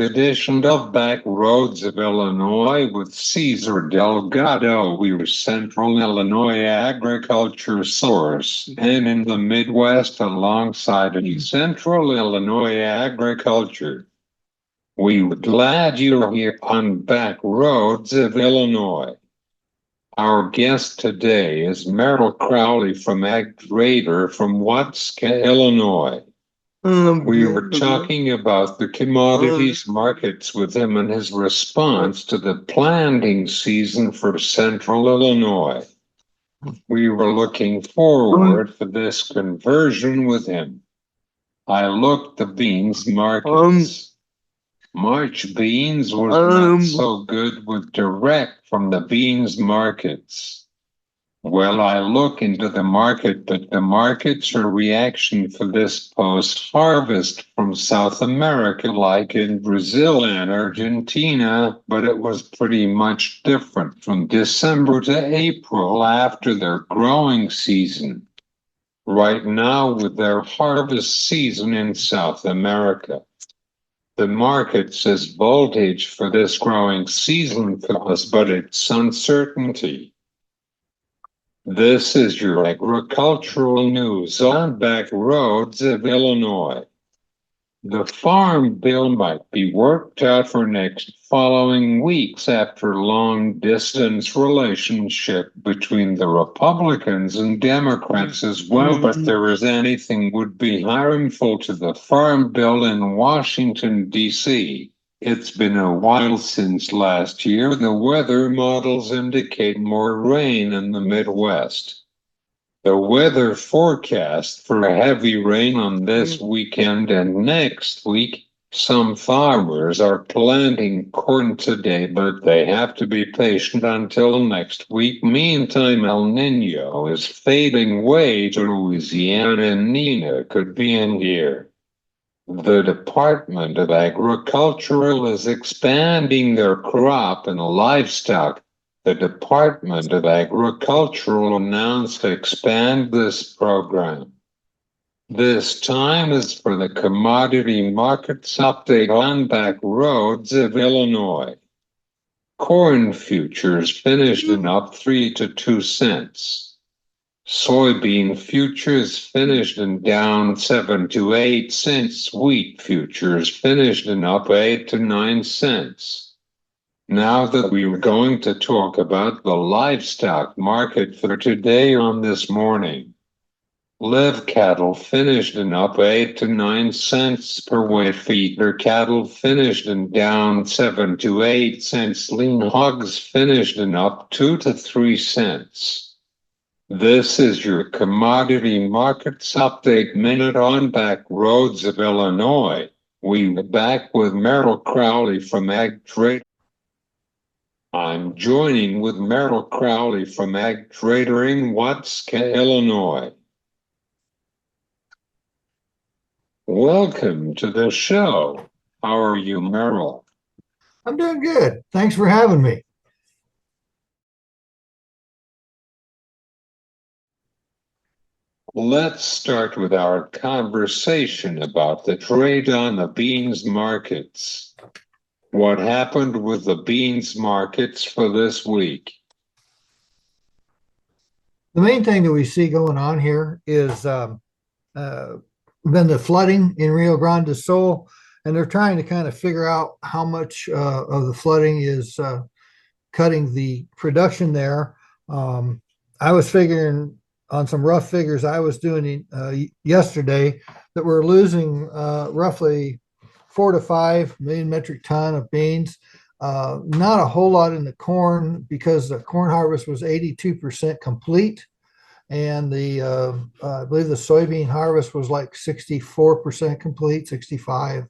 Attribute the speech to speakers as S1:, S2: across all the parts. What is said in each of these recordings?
S1: edition of Back Roads of Illinois with Cesar Delgado. We were Central Illinois agriculture source, and in the Midwest alongside of Central Illinois agriculture. We're glad you're here on Back Roads of Illinois. Our guest today is Merrill Crowley from Ag Trader from Watska, Illinois. We were talking about the commodities markets with him and his response to the planting season for Central Illinois. We were looking forward for this conversion with him. I looked the beans markets. March beans was not so good with direct from the beans markets. Well, I look into the market, but the markets are reaction for this post-harvest from South America, like in Brazil and Argentina, but it was pretty much different from December to April after their growing season. Right now, with their harvest season in South America. The market says voltage for this growing season for us, but it's uncertainty. This is your agricultural news on Back Roads of Illinois. The farm bill might be worked out for next following weeks after long-distance relationship between the Republicans and Democrats as well, but there is anything would be harmful to the farm bill in Washington, D.C. It's been a while since last year. The weather models indicate more rain in the Midwest. The weather forecast for heavy rain on this weekend and next week. Some farmers are planting corn today, but they have to be patient until next week. Meantime, El Nino is fading away to Louisiana and Nina could be in here. The Department of Agriculture is expanding their crop and livestock. The Department of Agriculture announced to expand this program. This time is for the Commodity Markets Update on Back Roads of Illinois. Corn futures finished in up 3 to 2 cents. Soybean futures finished in down 7 to 8 cents. Wheat futures finished in up 8 to 9 cents. Now that we are going to talk about the livestock market for today on this morning. Live cattle finished in up 8 to 9 cents per weight. Feeder cattle finished in down 7 to 8 cents. Lean hogs finished in up 2 to 3 cents. This is your Commodity Markets Update Minute on Back Roads of Illinois. We're back with Merrill Crowley from Ag Trader. I'm joining with Merrill Crowley from Ag Trader in Watska, Illinois. Welcome to the show. How are you, Merrill?
S2: I'm doing good. Thanks for having me.
S1: Let's start with our conversation about the trade on the beans markets. What happened with the beans markets for this week?
S2: The main thing that we see going on here is been the flooding in Rio Grande do Sul, and they're trying to kind of figure out how much of the flooding is cutting the production there. I was figuring on some rough figures I was doing yesterday that we're losing roughly 4 to 5 million metric ton of beans. Not a whole lot in the corn because the corn harvest was 82% complete. And I believe the soybean harvest was like 64% complete, 65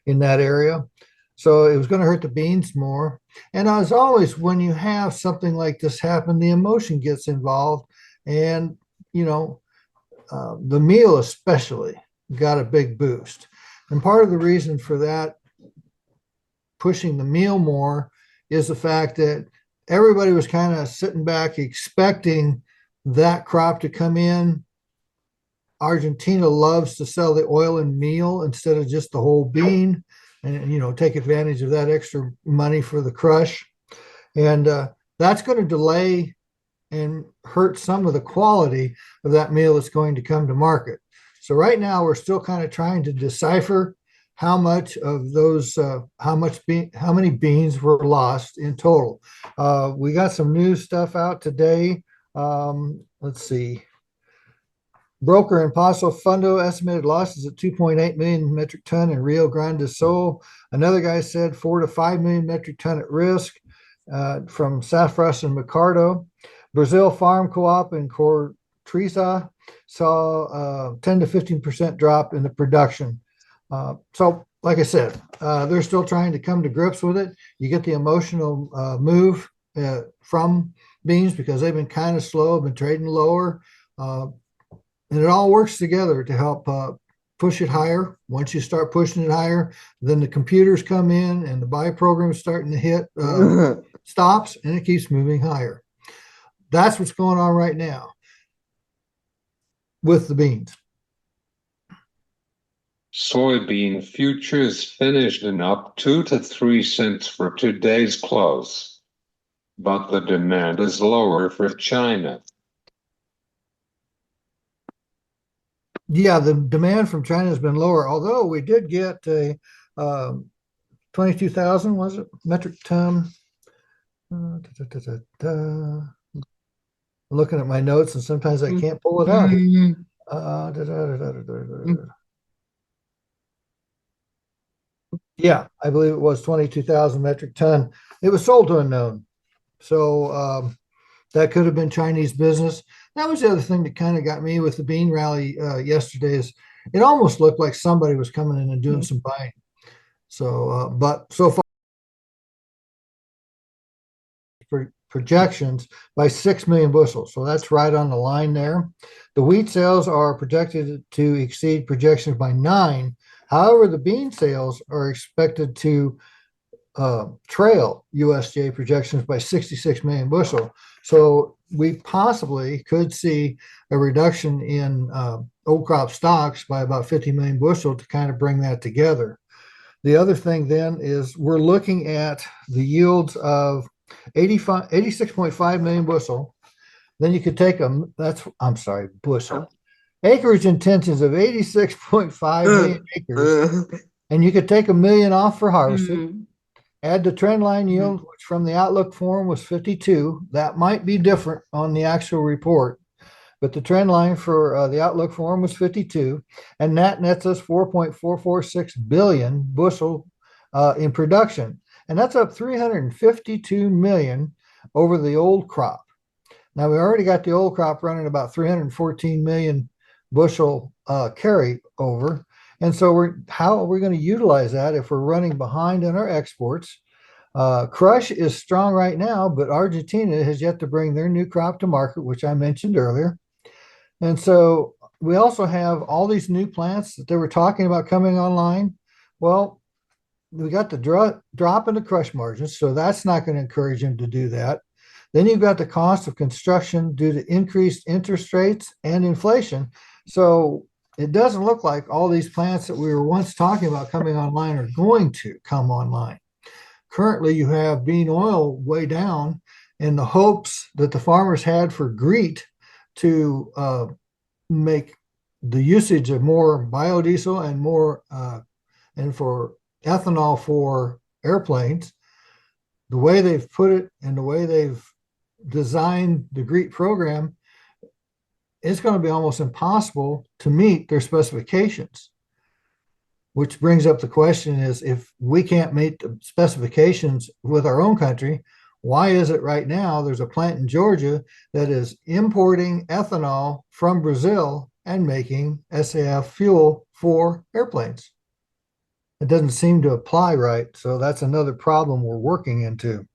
S2: in that area. So it was going to hurt the beans more. And as always, when you have something like this happen, the emotion gets involved. And, the meal especially got a big boost. And part of the reason for that, pushing the meal more, is the fact that everybody was kind of sitting back expecting that crop to come in. Argentina loves to sell the oil and meal instead of just the whole bean. and take advantage of that extra money for the crush. And that's going to delay and hurt some of the quality of that meal that's going to come to market. So right now we're still kind of trying to decipher how much of those, how many beans were lost in total. We got some new stuff out today. Let's see. Broker and Paso Fundo estimated losses at 2.8 million metric ton in Rio Grande do Sul. Another guy said 4 to 5 million metric ton at risk from Safras and Micardo. Brazil Farm Co-op in Cortriza saw 10 to 15% drop in the production. So, like I said, they're still trying to come to grips with it. You get the emotional move from beans because they've been kind of slow, been trading lower. And it all works together to help push it higher. Once you start pushing it higher, then the computers come in and the buy program is starting to hit stops, and it keeps moving higher. That's what's going on right now with the beans.
S1: Soybean futures finished in up 2 to 3 cents for today's close, but the demand is lower for China.
S2: Yeah, the demand from China has been lower, although we did get a 22,000, was it, metric ton? Looking at my notes, and sometimes I can't pull it out. Yeah, I believe it was 22,000 metric ton. It was sold to unknown. So that could have been Chinese business. That was the other thing that kind of got me with the bean rally yesterday is it almost looked like somebody was coming in and doing some buying. So, but so far, projections by 6 million bushels. So that's right on the line there. The wheat sales are projected to exceed projections by 9. However, the bean sales are expected to trail USDA projections by 66 million bushel. So we possibly could see a reduction in old crop stocks by about 50 million bushel to kind of bring that together. The other thing then is we're looking at the yields of 86.5 million bushel. Then you could take bushel. Acreage intentions of 86.5 million acres. And you could take 1 million off for harvested. Add the trend line yield, which from the outlook form was 52. That might be different on the actual report, but the trend line for the outlook form was 52, and that nets us 4.446 billion bushel in production, and that's up 352 million over the old crop. Now we already got the old crop running about 314 million bushel carry over. And so how are we going to utilize that if we're running behind in our exports? Crush is strong right now, but Argentina has yet to bring their new crop to market, which I mentioned earlier. And so we also have all these new plants that they were talking about coming online. Well, we got the drop in the crush margins, so that's not going to encourage them to do that. Then you've got the cost of construction due to increased interest rates and inflation. So it doesn't look like all these plants that we were once talking about coming online are going to come online. Currently, you have bean oil way down in the hopes that the farmers had for GREET to make the usage of more biodiesel and more and for ethanol for airplanes. The way they've put it and the way they've designed the GREET program, it's going to be almost impossible to meet their specifications. Which brings up the question is, if we can't meet the specifications with our own country, why is it right now there's a plant in Georgia that is importing ethanol from Brazil and making SAF fuel for airplanes? It doesn't seem to apply right. So that's another problem we're working into.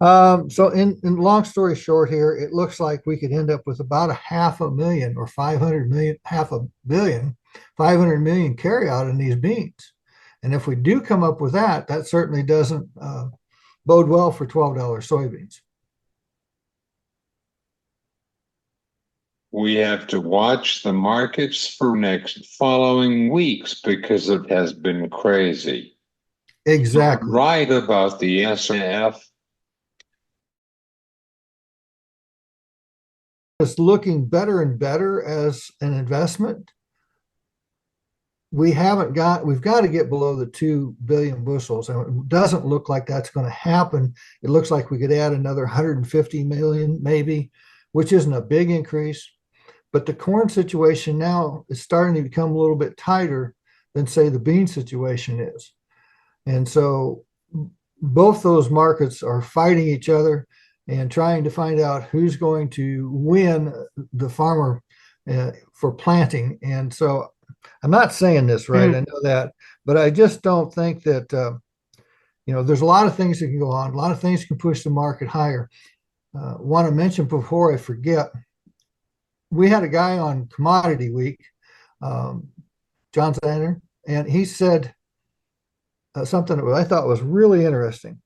S2: So in long story short here, it looks like we could end up with about 500,000 or 500 million, 500 million, 500 million carry out in these beans. And if we do come up with that, that certainly doesn't bode well for $12 soybeans.
S1: We have to watch the markets for next following weeks because it has been crazy.
S2: Exactly.
S1: Right about the SNF.
S2: It's looking better and better as an investment. We've got to get below the 2 billion bushels. And it doesn't look like that's going to happen. It looks like we could add another 150 million, maybe, which isn't a big increase. But the corn situation now is starting to become a little bit tighter than, say, the bean situation is. And so both those markets are fighting each other and trying to find out who's going to win the farmer for planting. And so I'm not saying this right, I know that, but I just don't think that, there's a lot of things that can go on, a lot of things can push the market higher. Want to mention before I forget, we had a guy on Commodity Week, John Sander, and he said something that I thought was really interesting.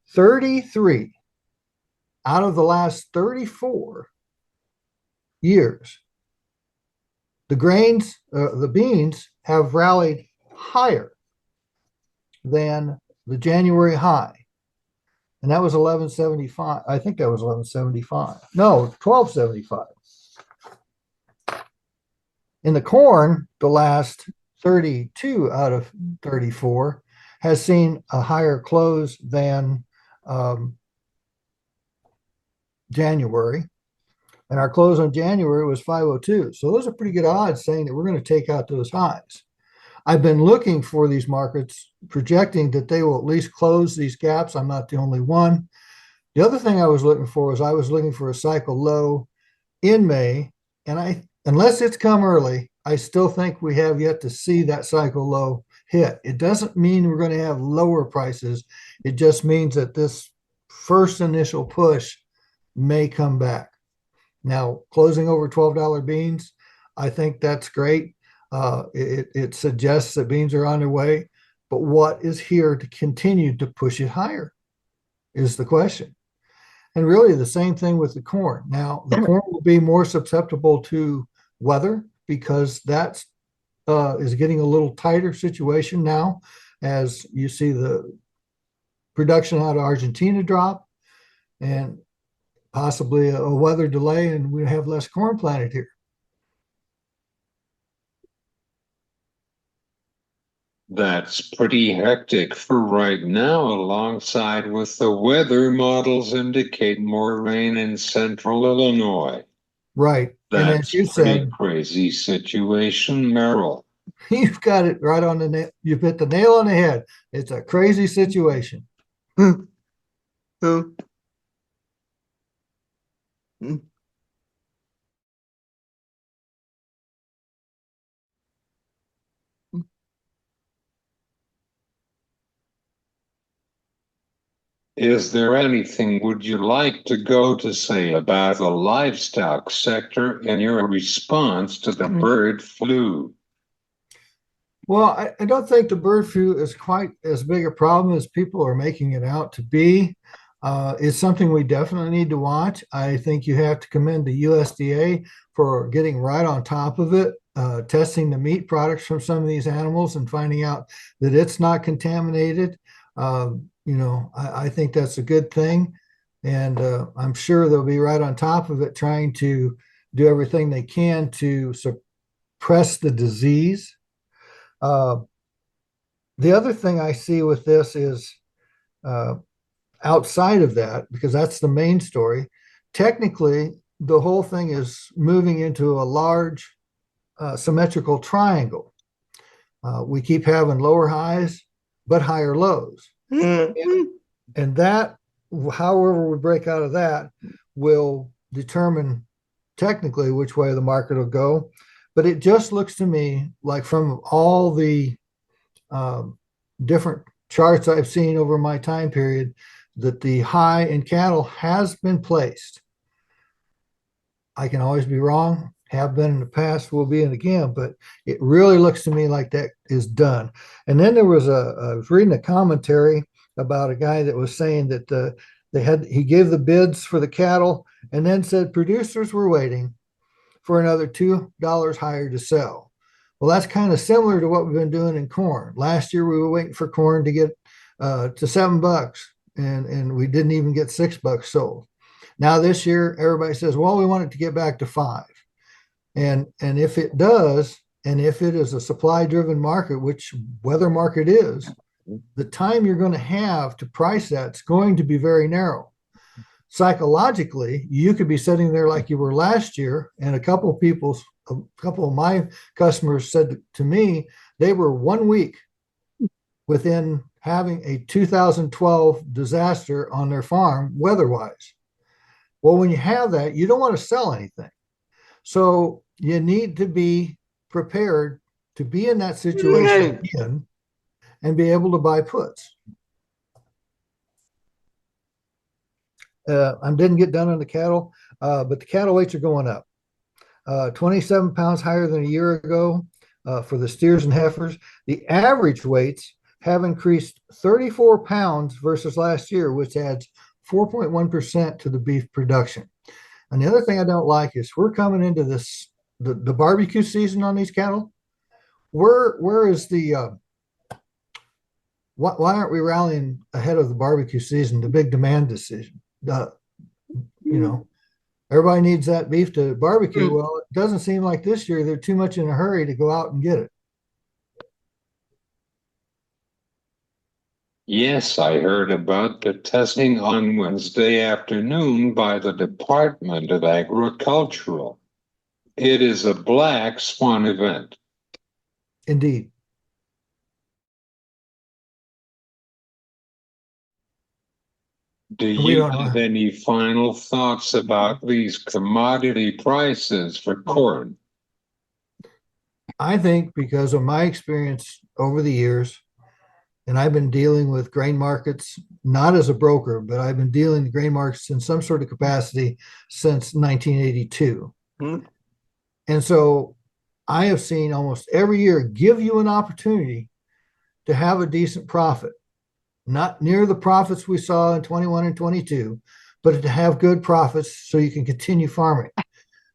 S2: 33 out of the last 34 years, the beans have rallied higher than the January high. And that was 1175. I think that was 1175. No, 1275. In the corn, the last 32 out of 34 has seen a higher close than January. And our close on January was 502. So those are pretty good odds saying that we're going to take out those highs. I've been looking for these markets, projecting that they will at least close these gaps. I'm not the only one. The other thing I was looking for is I was looking for a cycle low in May. And unless it's come early, I still think we have yet to see that cycle low hit. It doesn't mean we're going to have lower prices. It just means that this first initial push may come back. Now, closing over $12 beans, I think that's great. It suggests that beans are on their way, but what is here to continue to push it higher is the question. And really the same thing with the corn. Now, the corn will be more susceptible to weather because that is getting a little tighter situation now as you see the production out of Argentina drop and possibly a weather delay, and we have less corn planted here.
S1: That's pretty hectic for right now, alongside with the weather models indicate more rain in central Illinois.
S2: Right. And
S1: That's
S2: as you
S1: pretty
S2: said,
S1: crazy situation, Merrill.
S2: you've got it right on the nail. You've hit the nail on the head. It's a crazy situation.
S1: Is there anything would you like to go to say about the livestock sector and your response to the bird flu?
S2: Well, I don't think the bird flu is quite as big a problem as people are making it out to be. It's something we definitely need to watch. I think you have to commend the USDA for getting right on top of it, testing the meat products from some of these animals and finding out that it's not contaminated. I think that's a good thing. And I'm sure they'll be right on top of it, trying to do everything they can to suppress the disease. The other thing I see with this is outside of that, because that's the main story, technically, the whole thing is moving into a large symmetrical triangle. We keep having lower highs, but higher lows. And that, however we break out of that, will determine technically which way the market will go. But it just looks to me like from all the different charts I've seen over my time period that the high in cattle has been placed. I can always be wrong, have been in the past, will be in again, but it really looks to me like that is done. And then there was I was reading a commentary about a guy that was saying that he gave the bids for the cattle and then said producers were waiting for another $2 higher to sell. Well, that's kind of similar to what we've been doing in corn. Last year, we were waiting for corn to get to $7, and we didn't even get $6 sold. Now this year, everybody says, well, we want it to get back to 5. And if it does, and if it is a supply-driven market, which weather market is, the time you're going to have to price that's going to be very narrow. Psychologically, you could be sitting there like you were last year, and a couple of my customers said to me they were 1 week within having a 2012 disaster on their farm weather-wise. Well, when you have that, you don't want to sell anything. So you need to be prepared to be in that situation again and be able to buy puts. I didn't get done on the cattle, but the cattle weights are going up. 27 pounds higher than a year ago for the steers and heifers. The average weights have increased 34 pounds versus last year, which adds 4.1% to the beef production. And the other thing I don't like is we're coming into the barbecue season on these cattle. Where is the why aren't we rallying ahead of the barbecue season, the big demand decision? Everybody needs that beef to barbecue. Well, it doesn't seem like this year they're too much in a hurry to go out and get it.
S1: Yes, I heard about the testing on Wednesday afternoon by the Department of Agriculture. It is a black swan event.
S2: Indeed.
S1: Do you have any final thoughts about these commodity prices for corn?
S2: I think because of my experience over the years, and I've been dealing with grain markets, not as a broker, but I've been dealing with grain markets in some sort of capacity since 1982. And so I have seen almost every year give you an opportunity to have a decent profit. Not near the profits we saw in 21 and 22, but to have good profits so you can continue farming.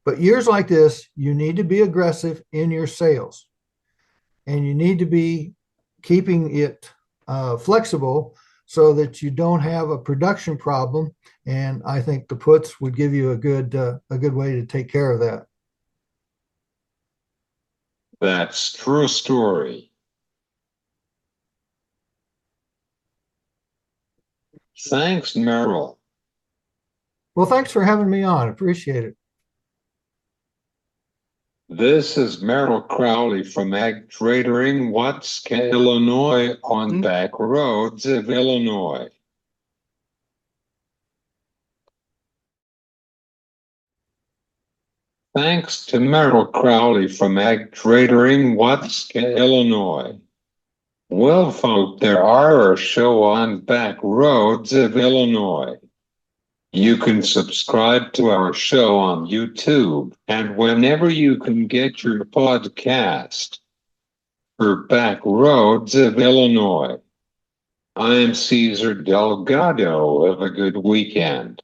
S2: But years like this, you need to be aggressive in your sales, and you need to be keeping it flexible so that you don't have a production problem. And I think the puts would give you a good way to take care of that.
S1: That's true story. Thanks, Merrill.
S2: Well, thanks for having me on. Appreciate it.
S1: This is Merrill Crowley from Ag Trader in Watska, Illinois, on back roads of Illinois. Thanks to Merrill Crowley from Ag Trader in Watska, Illinois. Well, folks, there are our show on back roads of Illinois. You can subscribe to our show on YouTube and whenever you can get your podcast for Back Roads of Illinois. I'm Cesar Delgado. Have a good weekend.